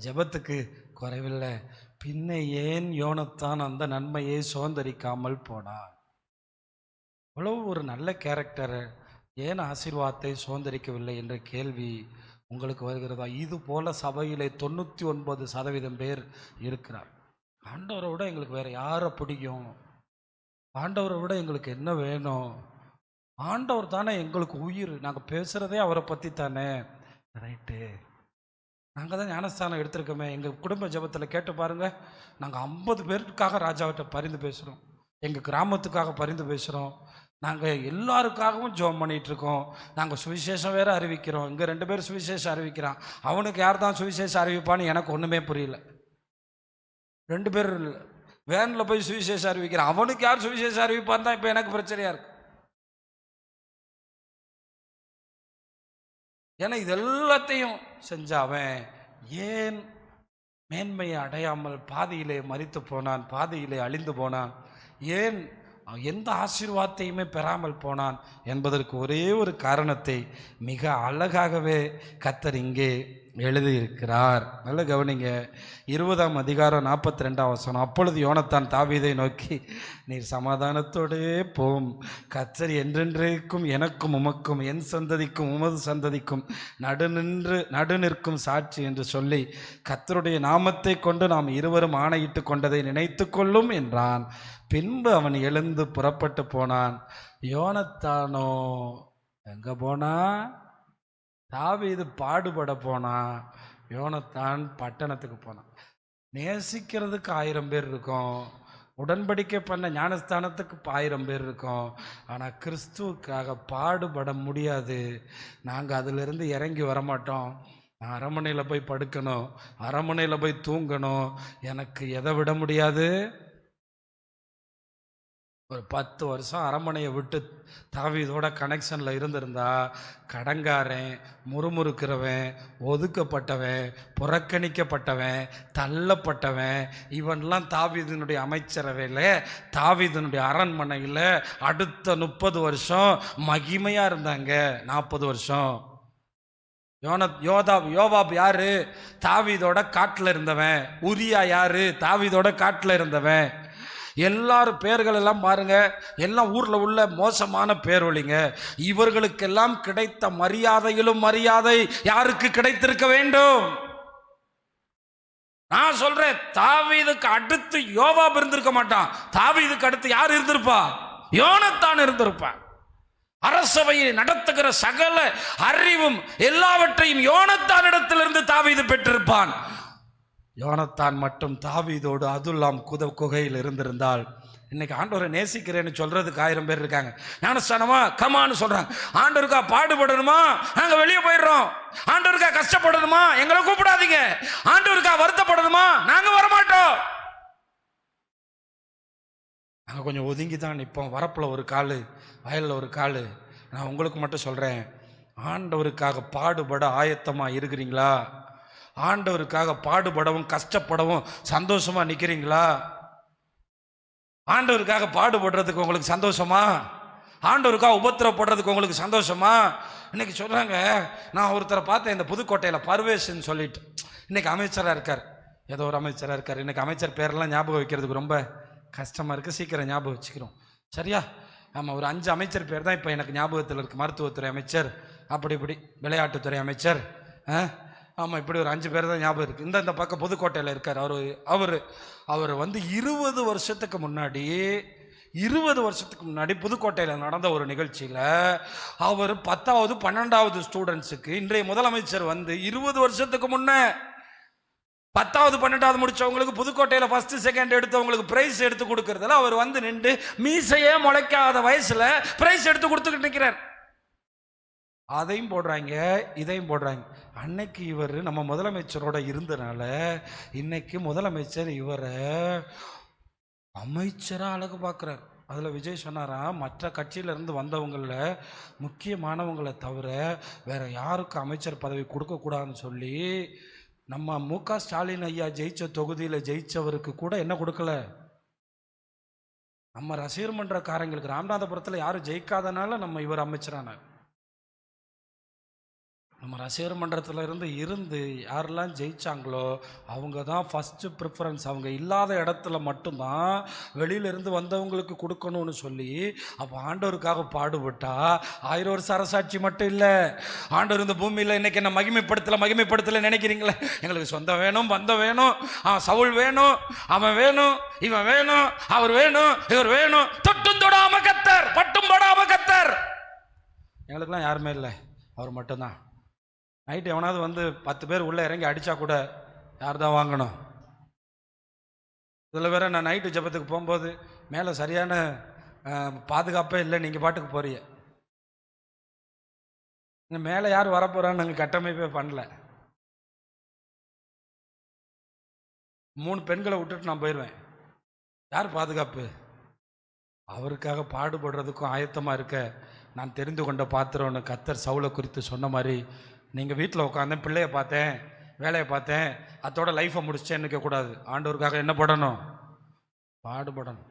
ஜெபத்துக்கு குறைவில்லை, பின்ன ஏன் யோனத்தான் அந்த நன்மையை சுதந்திரிக்காமல் போனான்? அவ்வளவு ஒரு நல்ல கேரக்டரை ஏன் ஆசீர்வாதத்தை சுதந்திரிக்கவில்லை என்ற கேள்வி உங்களுக்கு வருகிறதா? இது போல சபையிலே 99% பேர் இருக்கிறார். ஆண்டவரை விட எங்களுக்கு வேற யாரை பிடிக்கும்? ஆண்டவரை விட எங்களுக்கு என்ன வேணும்? ஆண்டவர் தானே எங்களுக்கு உயிர், நாங்கள் பேசுகிறதே அவரை பற்றி தானே. ரைட்டு, நாங்கள் தான் ஞானஸ்தானம் எடுத்திருக்கோமே. எங்கள் குடும்ப ஜெபத்தில் கேட்டு பாருங்கள், நாங்கள் 50 பேருக்காக ராஜாவிட்ட பரிந்து பேசுகிறோம், எங்கள் கிராமத்துக்காக பரிந்து பேசுகிறோம், நாங்கள் எல்லாருக்காகவும் ஜெபம் பண்ணிகிட்ருக்கோம், நாங்கள் சுவிசேஷம் வேறு அறிவிக்கிறோம். இங்கே 2 பேர் சுவிசேஷம் அறிவிக்கிறான், அவனுக்கு யார் தான் சுவிசேஷம் அறிவிப்பான்னு எனக்கு ஒன்றுமே புரியல. 2 பேர் வேனில் போய் சுவிசேஷம் அறிவிக்கிறான், அவனுக்கு யார் சுவிசேஷம் அறிவிப்பான்னு தான் இப்போ எனக்கு பிரச்சனையாக இருக்கு. ஏன்னா இது எல்லாத்தையும் செஞ்சாவன் ஏன் மேன்மையை அடையாமல் பாதியிலே மரித்து போனான், பாதியிலே அழிந்து போனான்? ஏன் எந்த ஆசீர்வாதத்தையுமே பெறாமல் போனான் என்பதற்கு ஒரே ஒரு காரணத்தை மிக அழகாகவே கர்த்தர் இங்கே எழுதியிருக்கிறார். நல்ல கவனிங்க. 20ஆம் அதிகாரம் 42ஆம் வசனம். அப்பொழுது யோனத்தான் தாவீதை நோக்கி, நீர் சமாதானத்தோடே போம், கர்த்தர் என்றென்றைக்கும் எனக்கும் உமக்கும் என் சந்ததிக்கும் உமது சந்ததிக்கும் நடுநிற்கும் சாட்சி என்று சொல்லி கர்த்தருடைய நாமத்தை கொண்டு நாம் இருவரும் ஆணையிட்டு கொண்டதை நினைத்து கொள்ளும் என்றான். பின்பு அவன் எழுந்து புறப்பட்டு போனான். யோனத்தானோ எங்க போனா? தாவீது பாடுபட போனான், யோனத்தான் பட்டணத்துக்கு போனான். நேசிக்கிறதுக்கு 1000 பேர் இருக்கும், உடன்படிக்கை பண்ண ஞானஸ்தானத்துக்கு 1000 பேர் இருக்கும். ஆனால் கிறிஸ்துவுக்காக பாடுபட முடியாது. நாங்கள் அதிலிருந்து இறங்கி வரமாட்டோம். நான் அரண்மனையில் போய் படுக்கணும், அரண்மனையில் போய் தூங்கணும். எனக்கு எதை விட முடியாது? ஒரு 10 வருஷம் அரண்மனையை விட்டு தாவீதோட கனெக்ஷனில் இருந்திருந்தா கடங்காரன், முறுமுறுக்கிறவன், ஒதுக்கப்பட்டவன், புறக்கணிக்கப்பட்டவன், தள்ளப்பட்டவன், இவன்லாம் தாவீதினுடைய அமைச்சரவையில், தாவீதினுடைய அரண்மனையில் அடுத்த 30 வருஷம் மகிமையாக இருந்தாங்க. 40 வருஷம் யோவாப் யாரு? தாவீதோட காட்டில் இருந்தவன். உரியா யாரு? தாவீதோட காட்டில் இருந்தவன். எல்லாரும் பேர்கள் எல்லாம் பாருங்க, எல்லாம் ஊர்ல உள்ள மோசமான பேரொழிங்க. இவர்களுக்கெல்லாம் கிடைத்த மரியாதையிலும் மரியாதை யாருக்கு கிடைத்திருக்க வேண்டும்? நான் சொல்றேன், தாவீதுக்கு அடுத்து யோவாப் இருந்திருக்க மாட்டான். தாவீதுக்கு அடுத்து யார் இருந்திருப்பா? யோனத்தான் இருந்திருப்பான். அரசவையை நடத்துகிற சகல அறிவும் எல்லாவற்றையும் யோனத்தான் இடத்திலிருந்து தாவீது பெற்றிருப்பான். யோனத்தான் மட்டும் தாவீதோடு அதுல்லாம் குகையில் இருந்திருந்தால், இன்னைக்கு ஆண்டவரை நேசிக்கிறேன்னு சொல்றதுக்கு 1000 பேர் இருக்காங்க. ஞானஸ்தானமா கமான்னு சொல்றாங்க. ஆண்டவருக்கா பாடுபடணுமா, நாங்க வெளியே போயிடுறோம். ஆண்டவருக்கா கஷ்டப்படணுமா, எங்களை கூப்பிடாதீங்க. ஆண்டவருக்கா வருத்தப்படணுமா, நாங்க வரமாட்டோம். நாங்கள் கொஞ்சம் ஒதுங்கி தான் நிற்போம். வரப்பில் ஒரு காலு, வயலில் ஒரு காலு. நான் உங்களுக்கு மட்டும் சொல்கிறேன், ஆண்டவருக்காக பாடுபட ஆயத்தமாக இருக்கிறீங்களா? ஆண்டவருக்காக பாடுபடவும் கஷ்டப்படவும் சந்தோஷமாக நிற்கிறீங்களா? ஆண்டவருக்காக பாடுபடுறதுக்கு உங்களுக்கு சந்தோஷமா? ஆண்டவருக்காக உபத்திரப்படுறதுக்கு உங்களுக்கு சந்தோஷமா? இன்னைக்கு சொல்கிறாங்க, நான் ஒருத்தரை பார்த்தேன் இந்த புதுக்கோட்டையில், பர்வேஸ்ன்னு சொல்லிட்டு. இன்னைக்கு அமைச்சராக இருக்கார், ஏதோ ஒரு அமைச்சராக இருக்கார். இன்னைக்கு அமைச்சர் பேரெல்லாம் ஞாபகம் வைக்கிறதுக்கு ரொம்ப கஷ்டமாக இருக்குது. சீக்கிரம் ஞாபகம் வச்சுக்கிறோம், சரியா? ஆமாம், ஒரு 5 அமைச்சர் பேர் தான் இப்போ எனக்கு ஞாபகத்தில் இருக்குது. மருத்துவத்துறை அமைச்சர், அப்படி இப்படி விளையாட்டுத்துறை அமைச்சர், ஆமாம், இப்படி ஒரு 5 பேர் தான் ஞாபகம் இருக்குது. இந்த பக்கம் புதுக்கோட்டையில் இருக்கார். அவர் வந்து 20 வருஷத்துக்கு முன்னாடி புதுக்கோட்டையில் நடந்த ஒரு நிகழ்ச்சியில் அவர் 10வது 12வது ஸ்டூடெண்ட்ஸுக்கு, இன்றைய முதலமைச்சர் வந்து 20 வருஷத்துக்கு முன்னே 10வது 12வது முடிச்சவங்களுக்கு புதுக்கோட்டையில் ஃபர்ஸ்ட் செகண்ட் எடுத்தவங்களுக்கு பிரைஸ் எடுத்து கொடுக்கறதுல அவர் வந்து நின்று மீசையே முளைக்காத வயசுல பிரைஸ் எடுத்து கொடுத்துக்கிட்டு நிற்கிறார். அதையும் போடுறாங்க, இதையும் போடுறாங்க. அன்னைக்கு இவர் நம்ம முதலமைச்சரோட இருந்தனால இன்னைக்கு முதலமைச்சர் இவரை அமைச்சராக அழகு பார்க்குறார். அதில் விஜய் சொன்னாரா, மற்ற கட்சியிலேருந்து வந்தவங்களில் முக்கியமானவங்களை தவிர வேற யாருக்கும் அமைச்சர் பதவி கொடுக்கக்கூடாதுன்னு சொல்லி நம்ம மு.க. ஸ்டாலின் ஐயா ஜெயிச்ச தொகுதியில் ஜெயிச்சவருக்கு கூட என்ன கொடுக்கல? நம்ம ரசிகர் மன்றக்காரங்களுக்கு ராமநாதபுரத்தில் யாரும் ஜெயிக்காதனால நம்ம இவர் அமைச்சரானார். நம்ம ரசிகர் மன்றத்தில் இருந்து யாரெல்லாம் ஜெயிச்சாங்களோ அவங்க தான் ஃபஸ்ட்டு ப்ரிஃபரன்ஸ். அவங்க இல்லாத இடத்துல மட்டும்தான் வெளியிலேருந்து வந்தவங்களுக்கு கொடுக்கணும்னு சொல்லி, அப்போ ஆண்டவருக்காக பாடுபட்டா 1000 வருஷம் அரசாட்சி மட்டும் இல்லை, ஆண்டவர் இந்த பூமியில் இன்னைக்கு என்ன மகிமைப்படுத்தலை நினைக்கிறீங்களே? எங்களுக்கு சொந்தம் வேணும், பந்தம் வேணும், சவுல் வேணும், அவன் வேணும், இவன் வேணும், அவர் வேணும், இவர் வேணும், தொட்டும் தொடாம கத்தர், பட்டும் படாம கத்தர். எங்களுக்கெல்லாம் யாருமே இல்லை, அவர் மட்டும்தான். நைட்டு எவனாவது வந்து 10 பேர் உள்ளே இறங்கி அடித்தா கூட யார் தான் வாங்கணும்? இதில் வேற நான் நைட்டு ஜபத்துக்கு போகும்போது மேலே சரியான பாதுகாப்பே இல்லை, நீங்கள் பாட்டுக்கு போறீங்க. மேலே யார் வரப்போறான்னு நாங்கள் கட்டமைப்பே பண்ணல. 3 பெண்களை விட்டுட்டு நான் போயிடுவேன். யார் பாதுகாப்பு? அவருக்காக பாடுபடுறதுக்கும் ஆயத்தமாக இருக்க நான் தெரிந்து கொண்ட பாத்திரம்னு கர்த்தர் சவுலை குறித்து சொன்ன மாதிரி, நீங்கள் வீட்டில் உட்காந்தேன், பிள்ளைய பார்த்தேன், வேலையை பார்த்தேன், அதோட லைஃப்பை முடிச்சேன்னு நிற்கக்கூடாது. ஆண்டவருக்காக என்ன படணும்? பாடுபடணும்.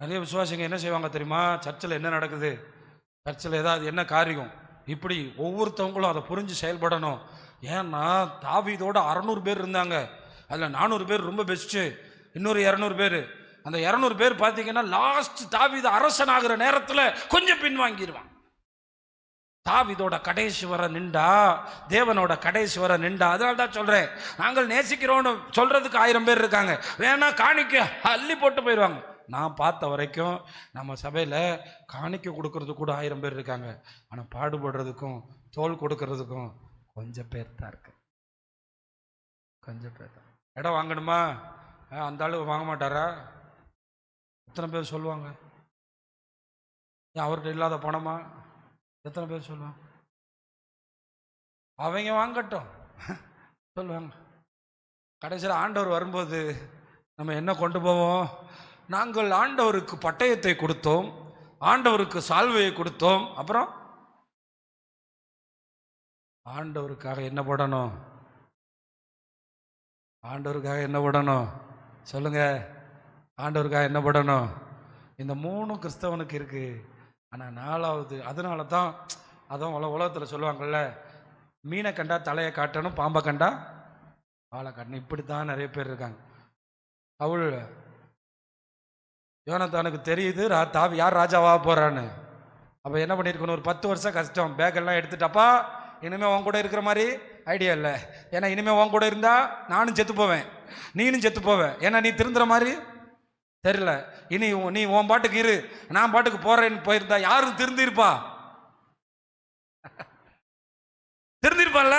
நிறைய விசுவாசிங்க என்ன செய்வாங்க தெரியுமா? சர்ச்சில் என்ன நடக்குது, சர்ச்சில் ஏதாவது என்ன காரியம், இப்படி ஒவ்வொருத்தவங்களும் அதை புரிஞ்சு செயல்படணும். ஏன்னா தாவீதோட 600 பேர் இருந்தாங்க, அதில் 400 பேர் ரொம்ப பெஸ்ட்டு, இன்னொரு 200 பேர். அந்த 200 பேர் பார்த்தீங்கன்னா லாஸ்ட் தாவீது அரசன் ஆகிற நேரத்தில் கொஞ்சம் பின்வாங்கிடுவான். தாவீதோட கடைசி வர நின்றா, தேவனோட கடைசி வர நின்றா. அதனால தான் சொல்றேன், நாங்கள் நேசிக்கிறோன்னு சொல்றதுக்கு 1000 பேர் இருக்காங்க, வேணா காணிக்க அள்ளி போட்டு போயிடுவாங்க. நான் பார்த்த வரைக்கும் நம்ம சபையில் காணிக்க கொடுக்கறது கூட 1000 பேர் இருக்காங்க. ஆனால் பாடுபடுறதுக்கும் தோல் கொடுக்கறதுக்கும் கொஞ்சம் பேர் தான் இருக்கு, கொஞ்சம் பேர் தான். இடம் வாங்கணுமா, அந்த அளவுக்கு வாங்க மாட்டாரா? எத்தனை பேர் சொல்லுவாங்க? அவர்கிட்ட இல்லாத பணமா? எத்தனை பேர் சொல்லுவாங்க? அவங்க வாங்கட்டும் சொல்லுவாங்க. கடைசியில் ஆண்டவர் வரும்போது நம்ம என்ன கொண்டு போவோம்? நாங்கள் ஆண்டவருக்கு பட்டயத்தை கொடுத்தோம், ஆண்டவருக்கு சால்வையை கொடுத்தோம், அப்புறம் ஆண்டவருக்காக என்ன போடணும்? ஆண்டவருக்காக என்ன போடணும் சொல்லுங்க? ஆண்டவருக்காக என்ன போடணும்? இந்த 3 கிறிஸ்தவனுக்கு இருக்கு. ஆனால் 4வது, அதனால தான் அதான் உலகத்தில் சொல்லுவாங்கள்ல, மீனை கண்டா தலையை காட்டணும், பாம்பை கண்டா வாழை காட்டணும். இப்படி தான் நிறைய பேர் இருக்காங்க. அவள் யோனத்தானுக்கு தெரியுது தாவி யார் ராஜாவாக போகிறான்னு. அப்போ என்ன பண்ணியிருக்கணும், ஒரு 10 வருஷம் கஷ்டம், பேக்கெல்லாம் எடுத்துட்டாப்பா, இனிமேல் உன் கூட இருக்கிற மாதிரி ஐடியா இல்லை. ஏன்னா இனிமேல் உன் கூட இருந்தால் நானும் செத்து போவேன், நீனும் செத்து போவேன். ஏன்னா நீ திருந்துற மாதிரி தெரியல. இனி நீ உன் பாட்டுக்கு இரு, நான் பாட்டுக்கு போறேன்னு போயிருந்தா யாரும் திருந்திருப்பா? திருந்திருப்பான்ல.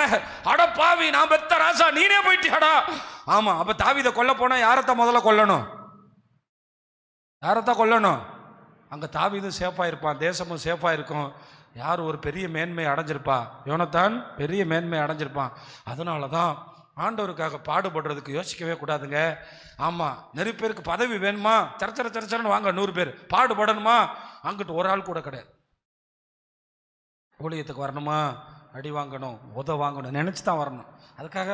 அட பாவி, நான் பெத்த ராசா, நீனே போயிட்டியாடா. ஆமா, அப்ப தாவீதை கொல்ல போனா யாரத்தான் முதல்ல கொல்லணும்? யாரத்தான் கொல்லணும்? அங்க தாவீதும் சேஃபா இருப்பான், தேசமும் சேஃபா இருக்கும். யார் ஒரு பெரிய மேன்மை அடைஞ்சிருப்பா? யோனத்தான் பெரிய மேன்மை அடைஞ்சிருப்பான். அதனாலதான் ஆண்டவருக்காக பாடுபடுறதுக்கு யோசிக்கவே கூடாதுங்க. ஆமா, நிறைய பேருக்கு பதவி வேணுமா, சரச்சரன்னு வாங்க 100 பேர். பாடுபடணுமா, அங்கிட்டு ஒரு ஆள் கூட கிடையாது. ஊழியத்துக்கு வரணுமா, அடி வாங்கணும், வாங்கணும் நினைச்சு தான் வரணும். அதுக்காக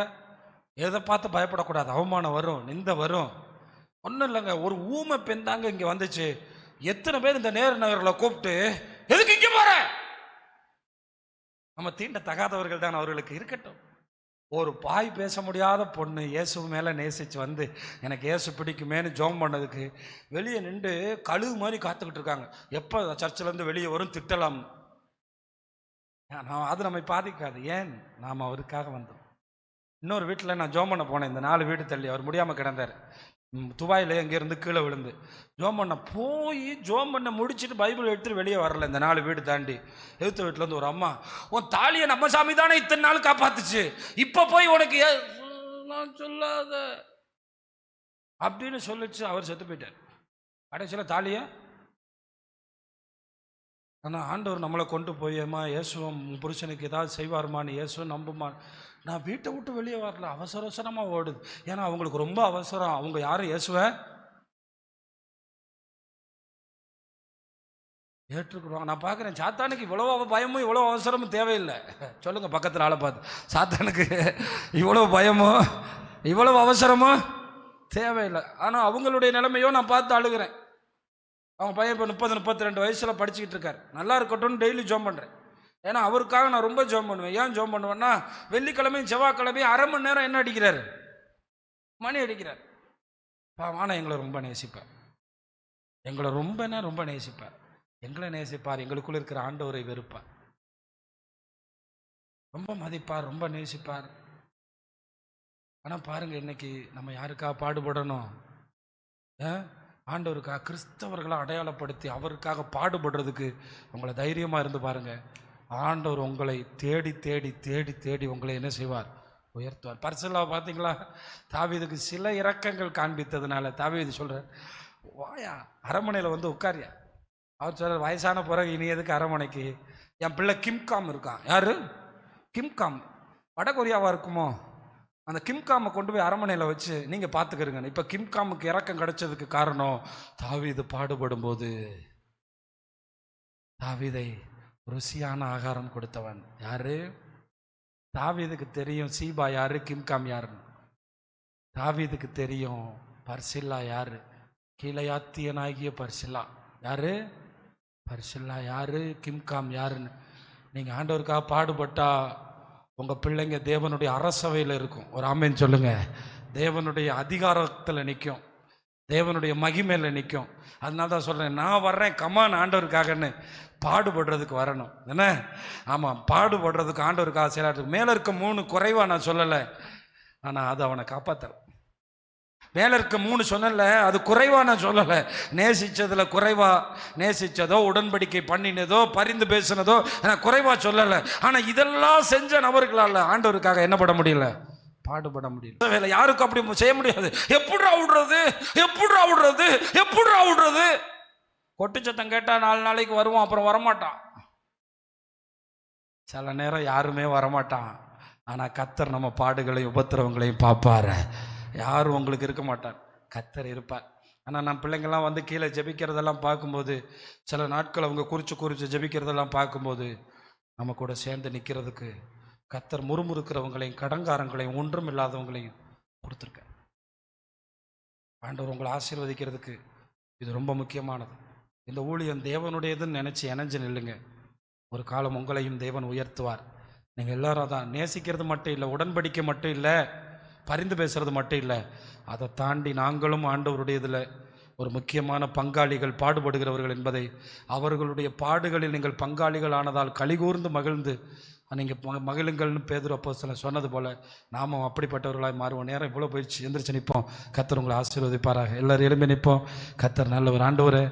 எதை பார்த்து பயப்படக்கூடாது. அவமானம் வரும், நிந்த வரும். ஒன்றும் இல்லைங்க, ஒரு ஊமை பெண் தாங்க இங்கே வந்துச்சு. எத்தனை பேர் இந்த நேரு நகரில் கூப்பிட்டு எதுக்கு இங்கே போற? நம்ம தீண்ட தகாதவர்கள் தான், அவர்களுக்கு இருக்கட்டும். ஒரு பாய் பேச முடியாத பொண்ணு இயேசு மேலே நேசிச்சு வந்து எனக்கு இயேசு பிடிக்குமேனு ஜோம் பண்ணதுக்கு வெளியே நின்று கழுவு மாதிரி காத்துக்கிட்டு இருக்காங்க. எப்போ சர்ச்சிலேருந்து வெளியே வரும் திட்டலாம். அது நம்மை பாதிக்காது. ஏன்? நாம் அவருக்காக வந்தோம். இன்னொரு வீட்டில் நான் ஜோம் பண்ண போனேன், இந்த 4 வீடு தள்ளி. அவர் முடியாமல் கிடந்தார், துபாயில் எங்கேருந்து கீழே விழுந்து. ஜோம் பண்ண போய் ஜோம் பண்ண முடிச்சுட்டு பைபிள் எடுத்துட்டு வெளியே வரல. இந்த 4 வீடு தாண்டி எழுத்து வீட்டிலேருந்து ஒரு அம்மா, உன் தாலியை நம்ம சாமி தானே இத்தனை நாள் காப்பாத்துச்சு, இப்போ போய் உனக்கு நான் சொல்லாத அப்படின்னு சொல்லிச்சு. அவர் செத்து போயிட்டார். கடைசியில் தாலியை. ஆனால் ஆண்டவர் நம்மளை கொண்டு போயம்மா இயேசுவம் புருஷனுக்கு ஏதாவது செய்வாருமான்னு இயேசுவும் நம்புமா. நான் வீட்டை விட்டு வெளியே வரல, அவசரமாக ஓடுது. ஏன்னா அவங்களுக்கு ரொம்ப அவசரம். அவங்க யாரும் இயேசுவை ஏற்றுக்குருவாங்க. நான் பார்க்குறேன், சாத்தானுக்கு இவ்வளோ பயமும் இவ்வளோ அவசரமும் தேவையில்லை. சொல்லுங்கள் பக்கத்தில் ஆளை பார்த்து, சாத்தானுக்கு இவ்வளோ பயமும் இவ்வளோ அவசரமும் தேவையில்லை. ஆனால் அவங்களுடைய நிலைமையோ நான் பார்த்து அழுகிறேன். அவங்க பையன் இப்போ 30-32 வயசில் படிச்சுக்கிட்டு இருக்கார். நல்லா இருக்கட்டும்னு டெய்லி ஜோம் பண்ணுறேன். ஏன்னா அவருக்காக நான் ரொம்ப ஜோம் பண்ணுவேன். ஏன் ஜோம் பண்ணுவேன்னா, வெள்ளிக்கிழமையும் செவ்வாய்க்கிழமையும் அரை மணி நேரம் என்ன அடிக்கிறாரு, மணி அடிக்கிறார். ஆனால் எங்களை ரொம்ப நேசிப்பார், எங்களை ரொம்ப நேசிப்பார். எங்களை நேசிப்பார், எங்களுக்குள்ள இருக்கிற ஆண்டவரை வெறுப்பார், ரொம்ப மதிப்பார், ரொம்ப நேசிப்பார். ஆனால் பாருங்க, இன்னைக்கு நம்ம யாருக்காக பாடுபடணும்? ஆண்டவருக்காக, கிறிஸ்தவர்களை அடையாளப்படுத்தி அவருக்காக பாடுபடுறதுக்கு உங்களை தைரியமாக இருந்து பாருங்க. ஆண்டவர் உங்களை தேடி தேடி தேடி தேடி உங்களை என்ன செய்வார்? உயர்த்துவார். பரிசுலா பார்த்தீங்களா, தாவீதுக்கு சில இரக்கங்கள் காண்பித்ததுனால தாவீது சொல்கிறார், வாயா அரண்மனையில் வந்து உட்காரியா. அவர் சொல்கிறார், வயசான பிறகு இனி எதுக்கு அரண்மனைக்கு? என் பிள்ளை கிம்காம் இருக்கான். யார்? கிம்காம். வடகொரியாவாக இருக்குமோ? அந்த கிம்காமை கொண்டு போய் அரண்மனையில் வச்சு நீங்கள் பார்த்துக்கிறீங்க. இப்போ கிம்காமுக்கு இறக்கம் கிடைச்சதுக்கு காரணம், தாவீது பாடுபடும் போது தாவீதை ருசியான ஆகாரம் கொடுத்தவன் யாரு? தாவீதுக்கு தெரியும் சீபா யாரு, கிம்காம் யாருன்னு. தாவீதுக்கு தெரியும் பர்சில்லா யாரு, கீழையாத்தியனாகிய பர்சில்லா யாரு, பர்சில்லா யாரு, கிம்காம் யாருன்னு. நீங்கள் ஆண்டவருக்காக பாடுபட்டா உங்கள் பிள்ளைங்க தேவனுடைய அரசவையில் இருக்கும். ஒரு ஆமேன்னு சொல்லுங்க. தேவனுடைய அதிகாரத்தில் நிற்கும், தேவனுடைய மகிமையில் நிற்கும். அதனால தான் சொல்கிறேன், நான் வர்றேன் கமான் ஆண்டவருக்காகன்னு. பாடுபடுறதுக்கு வரணும் என்ன? ஆமாம், பாடுபடுறதுக்கு ஆண்டவருக்காக செயலாற்றுக்கு. மேலே இருக்க 3 குறைவாக நான் சொல்லலை, ஆனால் அது அவனை காப்பாற்றல. மேலே இருக்க 3 சொன்னல, அது குறைவாக நான் சொல்லலை. நேசித்ததில் குறைவா, நேசித்ததோ உடன்படிக்கை பண்ணினதோ பரிந்து பேசினதோ நான் குறைவாக சொல்லலை. ஆனால் இதெல்லாம் செஞ்ச நபர்களால் ஆண்டவருக்காக என்ன பண்ண முடியல? பாடுபட முடியல. வேலை யாருக்கும் அப்படி செய்ய முடியாது. எப்படிரா விடுறது, எப்படிரா விடுறது, எப்படிரா விடுறது? கொட்டு சத்தம் கேட்டால் 4 நாளைக்கு வருவான், அப்புறம் வரமாட்டான். சில நேரம் யாருமே வரமாட்டான். ஆனால் கர்த்தர் நம்ம பாடுகளையும் உபத்திரவங்களையும் பார்ப்பார். யாரும் உங்களுக்கு இருக்க மாட்டார், கர்த்தர் இருப்பார். ஆனால் நம்ம பிள்ளைங்கள்லாம் வந்து கீழே ஜெபிக்கிறதெல்லாம் பார்க்கும்போது, சில நாட்கள் அவங்க குறித்து ஜெபிக்கிறதெல்லாம் பார்க்கும்போது, நம்ம கூட சேர்ந்து நிற்கிறதுக்கு கர்த்தர் முறுமுறுக்கிறவங்களையும் கடங்காரங்களையும் ஒன்றும் இல்லாதவங்களையும் கொடுத்துருக்க. ஆண்டவர் உங்களை ஆசீர்வதிக்கிறதுக்கு இது ரொம்ப முக்கியமானது. இந்த ஊழியம் தேவனுடையதுன்னு நினச்சி இணைஞ்சு நில்லுங்க. ஒரு காலம் உங்களையும் தேவன் உயர்த்துவார். நீங்கள் எல்லாரும் தான் நேசிக்கிறது மட்டும் இல்லை, உடன்படிக்கை மட்டும் இல்லை, பரிந்து பேசுறது மட்டும் இல்லை, அதை தாண்டி நாங்களும் ஆண்டவருடைய இதில் ஒரு முக்கியமான பங்காளிகள், பாடுபடுகிறவர்கள் என்பதை, அவர்களுடைய பாடுகளில் நீங்கள் பங்காளிகள் ஆனதால் கலிகூர்ந்து மகிழ்ந்து நீங்கள் மகிழுங்கள்னு பேதுரு அப்போஸ்தலன் சொன்னது போல் நாமும் அப்படிப்பட்டவர்களாய் மாறுவோம். நேரம் இவ்வளோ போயிடுச்சு, எந்திரிச்சு நிற்போம். கர்த்தர் உங்களை ஆசீர்வதிப்பாராக. எல்லாரும் எழும்பி நிற்போம். கர்த்தர் நல்லவர். ஆண்டவரே,